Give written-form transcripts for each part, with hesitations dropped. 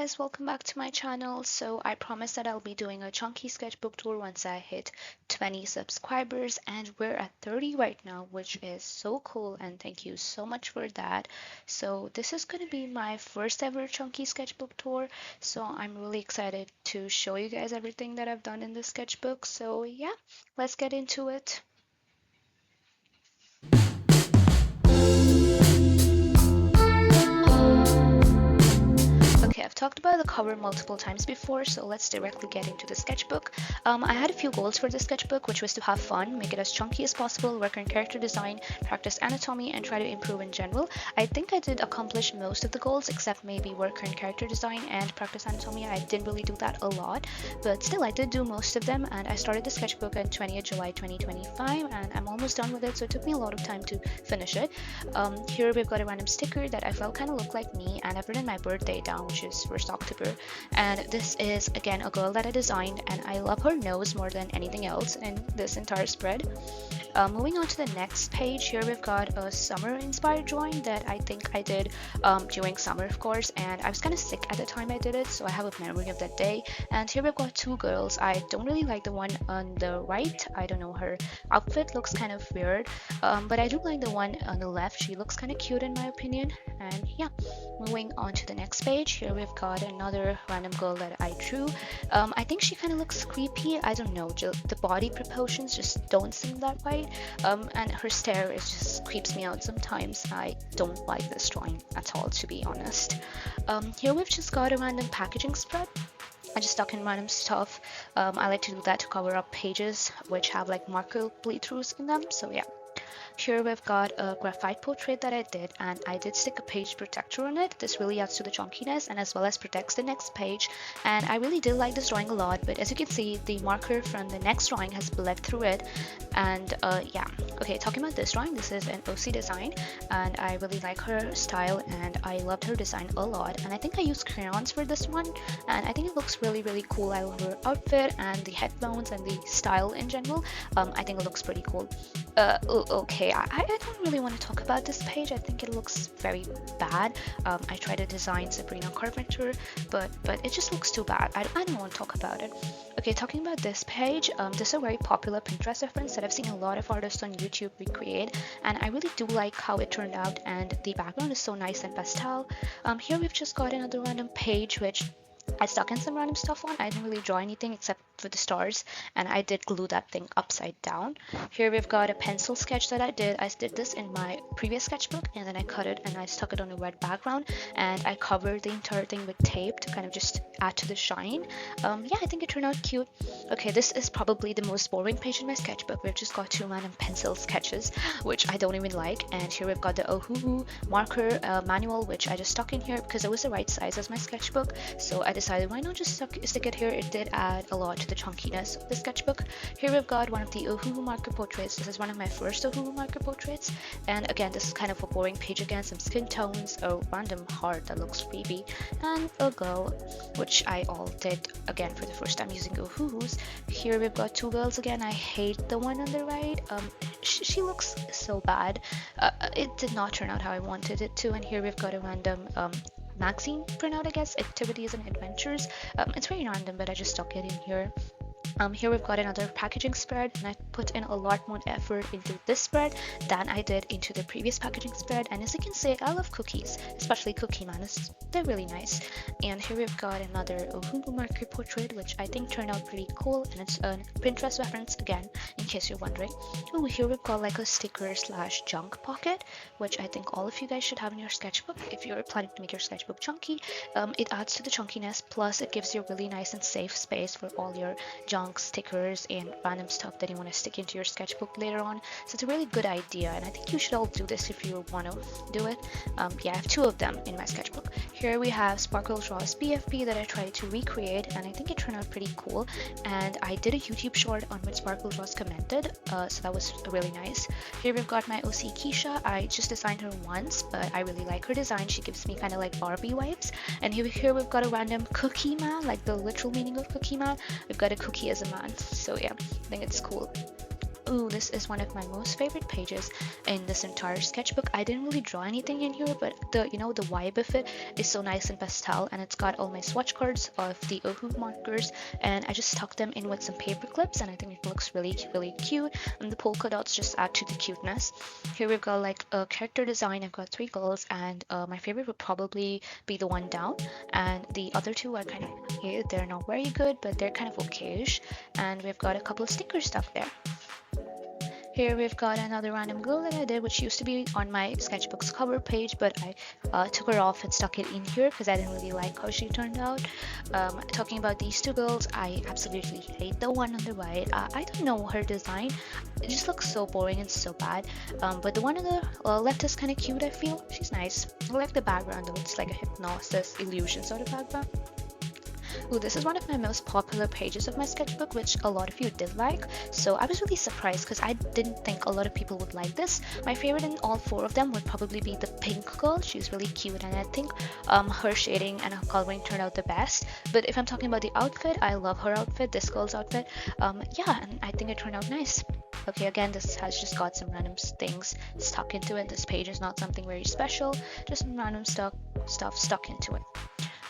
guys, welcome back to my channel. So I promised that I'll be doing a chunky sketchbook tour once I hit 20 subscribers, and we're at 30 right now, which is so cool, and thank you so much for that. So this is going to be my first ever chunky sketchbook tour, so I'm really excited to show you guys everything that I've done in this sketchbook. So yeah, let's get into it. Okay, I've talked about the cover multiple times before, so let's directly get into the sketchbook. I had a few goals for the sketchbook, which was to have fun, make it as chunky as possible, work on character design, practice anatomy, and try to improve in general. I think I did accomplish most of the goals, except maybe work on character design and practice anatomy. I didn't really do that a lot, but still I did do most of them, and I started the sketchbook on 20th July 2025, and I'm almost done with it, so it took me a lot of time to finish it. Here we've got a random sticker that I felt kind of looked like me, and I've written my birthday down, which is 1st October, and this is again a girl that I designed, and I love her nose more than anything else in this entire spread. Moving on to the next page, here we've got a summer inspired drawing that I think I did during summer, of course, and I was kind of sick at the time I did it, so I have a memory of that day. And here we've got two girls. I don't really like the one on the right. I don't know, her outfit looks kind of weird, but I do like the one on the left. She looks kind of cute in my opinion. And yeah, moving on to the next page, here we've got another random girl that I drew. I think she kind of looks creepy. I don't know, the body proportions just don't seem that right. And her stare is just creeps me out sometimes. I don't like this drawing at all, to be honest. Here we've just got a random packaging spread. I just stuck in random stuff. I like to do that to cover up pages which have like marker bleed-throughs in them, so yeah. Here we've got a graphite portrait that I did, and I did stick a page protector on it. This really adds to the chunkiness and as well as protects the next page, and I really did like this drawing a lot, but as you can see, the marker from the next drawing has bled through it. And yeah, okay, talking about this drawing, this is an OC design, and I really like her style, and I loved her design a lot, and I think I used crayons for this one, and I think it looks really cool. I love her outfit and the headphones and the style in general. I think it looks pretty cool. Okay, I don't really want to talk about this page. I think it looks very bad. I tried to design Sabrina Carpenter, but it just looks too bad. I don't want to talk about it. Okay, talking about this page, this is a very popular Pinterest reference that I've seen a lot of artists on YouTube recreate, and I really do like how it turned out, and the background is so nice and pastel. Here we've just got another random page which I stuck in some random stuff on. I didn't really draw anything except for the stars, and I did glue that thing upside down. Here we've got a pencil sketch that I did. I did this in my previous sketchbook, and then I cut it and I stuck it on a red background, and I covered the entire thing with tape to kind of just add to the shine. Yeah, I think it turned out cute. Okay, this is probably the most boring page in my sketchbook. We've just got two random pencil sketches, which I don't even like. And here we've got the Ohuhu marker manual, which I just stuck in here because it was the right size as my sketchbook, so I decided why not just stick it here. It did add a lot to the chunkiness of the sketchbook. Here we've got one of the Ohuhu marker portraits. This is one of my first Ohuhu marker portraits, and again, this is kind of a boring page again. Some skin tones, a random heart that looks creepy, and a girl, which I all did again for the first time using Ohuhus. Here we've got two girls again. I hate the one on the right. She looks so bad. It did not turn out how I wanted it to. And here we've got a random magazine printout, I guess, activities and adventures. It's very random, but I just stuck it in here. Here we've got another packaging spread, and I put in a lot more effort into this spread than I did into the previous packaging spread. And as you can see, I love cookies, especially Cookie Man. They're really nice. And here we've got another Ohuhu marker portrait, which I think turned out pretty cool, and it's a Pinterest reference again, in case you're wondering. Oh, here we've got like a sticker / junk pocket, which I think all of you guys should have in your sketchbook if you're planning to make your sketchbook chunky. It adds to the chunkiness, plus it gives you a really nice and safe space for all your junk stickers and random stuff that you want to stick into your sketchbook later on. So it's a really good idea, and I think you should all do this if you want to do it. Yeah, I have two of them in my sketchbook. Here we have Sparkle Draws BFB that I tried to recreate, and I think it turned out pretty cool. And I did a YouTube short on which Sparkle Draws commented, so that was really nice. Here we've got my OC Keisha. I just designed her once, but I really like her design. She gives me kind of like Barbie vibes. And here we've got a random Cookie Man, like the literal meaning of Cookie Man. We've got a cookie as a man, so yeah, I think it's cool. Ooh, this is one of my most favorite pages in this entire sketchbook. I didn't really draw anything in here, but the vibe of it is so nice and pastel, and it's got all my swatch cards of the Ohu markers, and I just stuck them in with some paper clips, and I think it looks really cute, and the polka dots just add to the cuteness. Here we've got like a character design. I've got 3 girls, and my favorite would probably be the one down, and the other 2 are kind of, yeah, they're not very good, but they're kind of okayish, and we've got a couple of sticker stuff there. Here we've got another random girl that I did, which used to be on my sketchbook's cover page, but I took her off and stuck it in here because I didn't really like how she turned out. Talking about these 2 girls, I absolutely hate the one on the right. I don't know her design. It just looks so boring and so bad. But the one on the left is kind of cute, I feel. She's nice. I like the background though. It's like a hypnosis illusion sort of background. Ooh, this is one of my most popular pages of my sketchbook, which a lot of you did like, so I was really surprised because I didn't think a lot of people would like this. My favorite in all 4 of them would probably be the pink girl. She's really cute, and I think her shading and her coloring turned out the best. But if I'm talking about the outfit, I love her outfit, this girl's outfit. Yeah, and I think it turned out nice. Okay, again, this has just got some random things stuck into it. This page is not something very special, just some random stuff stuck into it.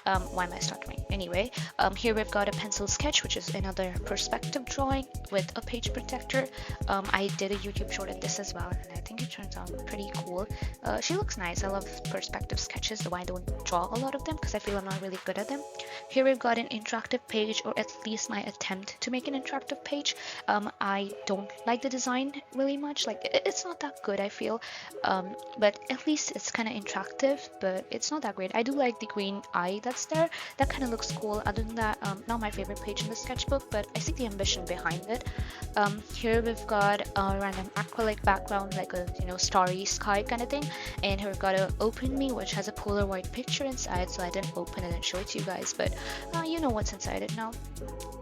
Why am I stuttering? Anyway, here we've got a pencil sketch, which is another perspective drawing with a page protector. I did a YouTube short at this as well, and I think it turns out pretty cool. She looks nice. I love perspective sketches, though I don't draw a lot of them because I feel I'm not really good at them. Here we've got an interactive page, or at least my attempt to make an interactive page. I don't like the design really much. Like, it's not that good, I feel. But at least it's kind of interactive, but it's not that great. I do like the green eye that's there. That kind of looks cool. Other than that, not my favorite page in the sketchbook, but I see the ambition behind it. Here we've got a random acrylic background, like a starry sky kind of thing, and here we've got a Open Me, which has a Polaroid picture inside, so I didn't open it and show it to you guys, but you know what's inside it now.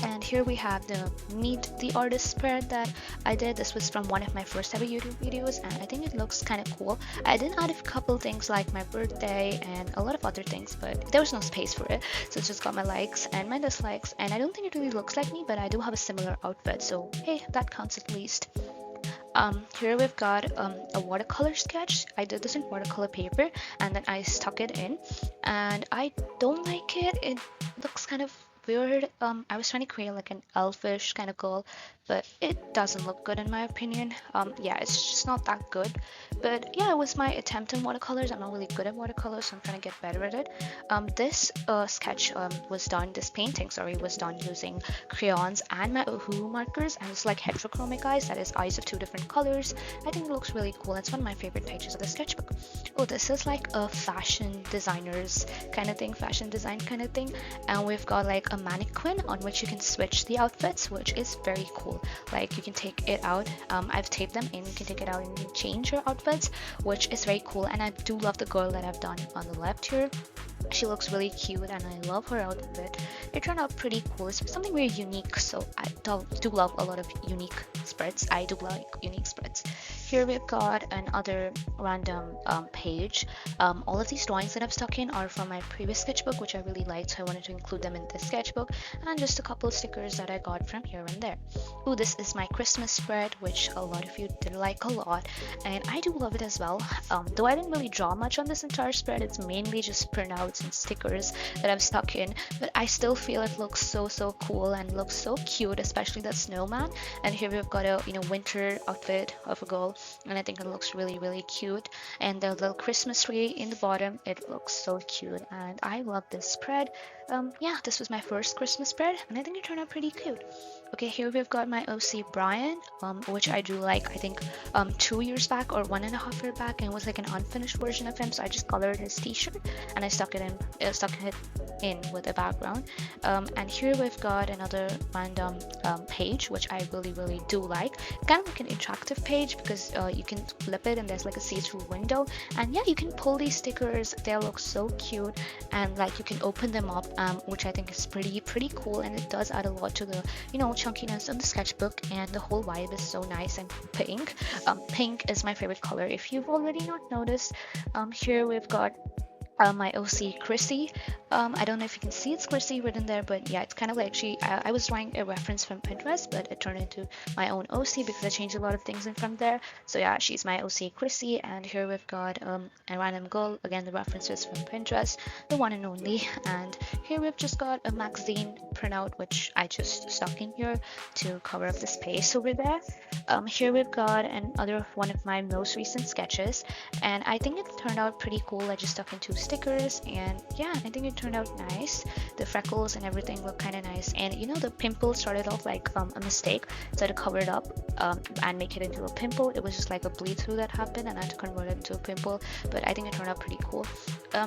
And here we have the Meet the Artist spread that I did. This was from one of my first ever YouTube videos, and I think it looks kind of cool. I did add a couple things like my birthday and a lot of other things, but there was no space for it, so it's just got my likes and my dislikes, and I don't think it really looks like me, but I do have a similar outfit, so hey, that counts at least. Here we've got a watercolor sketch. I did this in watercolor paper, and then I stuck it in, and I don't like it. It looks kind of weird. I was trying to create like an elfish kind of girl, but it doesn't look good in my opinion. Yeah, it's just not that good. But yeah, it was my attempt in watercolors. I'm not really good at watercolors, so I'm trying to get better at it. This sketch was done, this painting, sorry, was done using crayons and my Ohu markers, and it's like heterochromic eyes, that is eyes of 2 different colors. I think it looks really cool. It's one of my favorite pages of the sketchbook. Oh, this is like a fashion designer's kind of thing, fashion design kind of thing, and we've got like a mannequin on which you can switch the outfits, which is very cool. Like, you can take it out, I've taped them in, you can take it out and change your outfits, which is very cool. And I do love the girl that I've done on the left here. She looks really cute, and I love her outfit. It turned out pretty cool. It's something very unique, so I do love a lot of unique spreads. I do like unique spreads. Here we've got another random page. All of these drawings that I've stuck in are from my previous sketchbook, which I really liked, so I wanted to include them in this sketchbook, and just a couple of stickers that I got from here and there. Ooh, this is my Christmas spread, which a lot of you did like a lot, and I do love it as well. Though I didn't really draw much on this entire spread, it's mainly just printouts and stickers that I've stuck in, but I still feel it looks so cool and looks so cute, especially that snowman. And here we've got a winter outfit of a girl, and I think it looks really cute. And the little Christmas tree in the bottom, it looks so cute, and I love this spread. Yeah, this was my first Christmas spread, and I think it turned out pretty cute. Okay, here we've got my OC Brian, which I drew like I think 2 years back or 1.5 years back, and it was like an unfinished version of him, so I just colored his t-shirt and I stuck it in with a background. And here we've got another random page, which I really do like. Kind of like an interactive page because you can flip it and there's like a see-through window, and yeah, you can pull these stickers. They look so cute, and like you can open them up, which I think is pretty cool, and it does add a lot to the chunkiness of the sketchbook, and the whole vibe is so nice and pink. Pink is my favorite color if you've already not noticed. Here we've got my OC Chrissy, I don't know if you can see it's Chrissy written there, but yeah, it's kind of like I was drawing a reference from Pinterest, but it turned into my own OC because I changed a lot of things in from there. So yeah, she's my OC Chrissy, and here we've got a random girl. Again, the references from Pinterest, the one and only. And here we've just got a magazine printout, which I just stuck in here to cover up the space over there. Here we've got another one of my most recent sketches, and I think it turned out pretty cool. I just stuck in 2 stickers, and yeah, I think it turned out nice. The freckles and everything look kind of nice, and you know, the pimple started off like a mistake, so I had to cover it up and make it into a pimple. It was just like a bleed through that happened, and I had to convert it into a pimple, but I think it turned out pretty cool.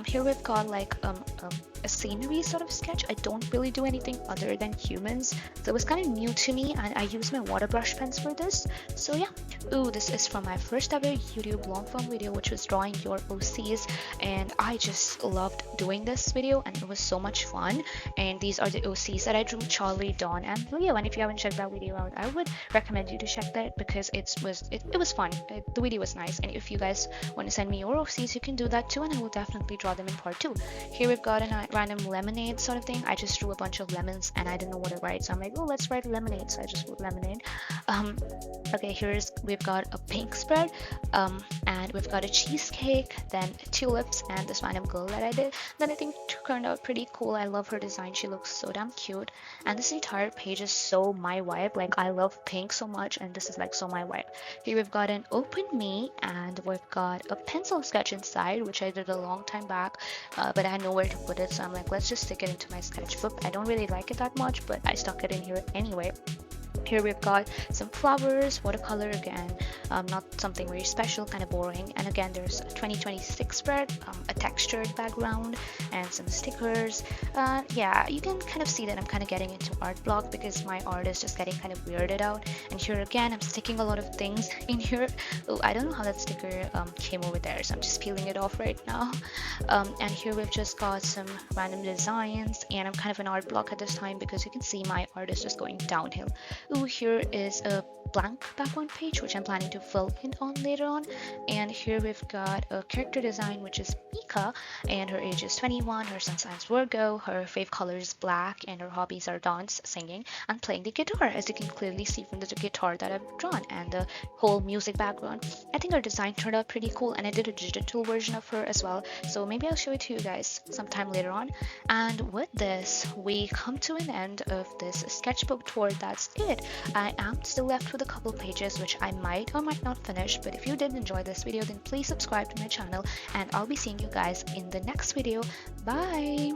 Here we've got like a scenery sort of sketch. I don't really do anything other than humans, so it was kind of new to me, and I used my water brush pens for this. So yeah. Ooh, this is from my first ever YouTube long form video, which was drawing your OCs, and I just loved doing this video, and it was so much fun. And these are the OCs that I drew: Charlie, Dawn, and Leo. And if you haven't checked that video out, I would recommend you to check that because it was fun. The video was nice, and if you guys want to send me your OCs, you can do that too, and I will definitely draw them in part 2. Here we've got a random lemonade sort of thing. I just drew a bunch of lemons and I didn't know what to write, so I'm like, oh, let's write lemonade. So I just wrote lemonade. Okay, we've got a pink spread, and we've got a cheesecake, then tulips, and this random girl that I did that I think turned out pretty cool. I love her design. She looks so damn cute, and this entire page is so my vibe. Like, I love pink so much, and this is like so my vibe. Here we've got an open me, and we've got a pencil sketch inside, which I did a long time back, but I had nowhere to put it, so I'm like, let's just stick it into my sketchbook. I don't really like it that much, but I stuck it in here anyway. Here we've got some flowers, watercolor again, not something very special, kind of boring. And again, there's a 2026 spread, a textured background, and some stickers. Yeah, you can kind of see that I'm kind of getting into art block because my art is just getting kind of weirded out. And here again, I'm sticking a lot of things in here. Oh, I don't know how that sticker came over there, so I'm just peeling it off right now. And here we've just got some random designs, and I'm kind of an art block at this time because you can see my art is just going downhill. Ooh, here is a blank background page which I'm planning to fill in on later on. And here we've got a character design which is Mika, and her age is 21, her sun sign's Virgo, her fave color is black, and her hobbies are dance, singing, and playing the guitar, as you can clearly see from the guitar that I've drawn and the whole music background. I think her design turned out pretty cool, and I did a digital version of her as well, so maybe I'll show it to you guys sometime later on. And with this, we come to an end of this sketchbook tour. That's it. I am still left with a couple pages which I might or might not finish, but if you did enjoy this video, then please subscribe to my channel, and I'll be seeing you guys in the next video. Bye!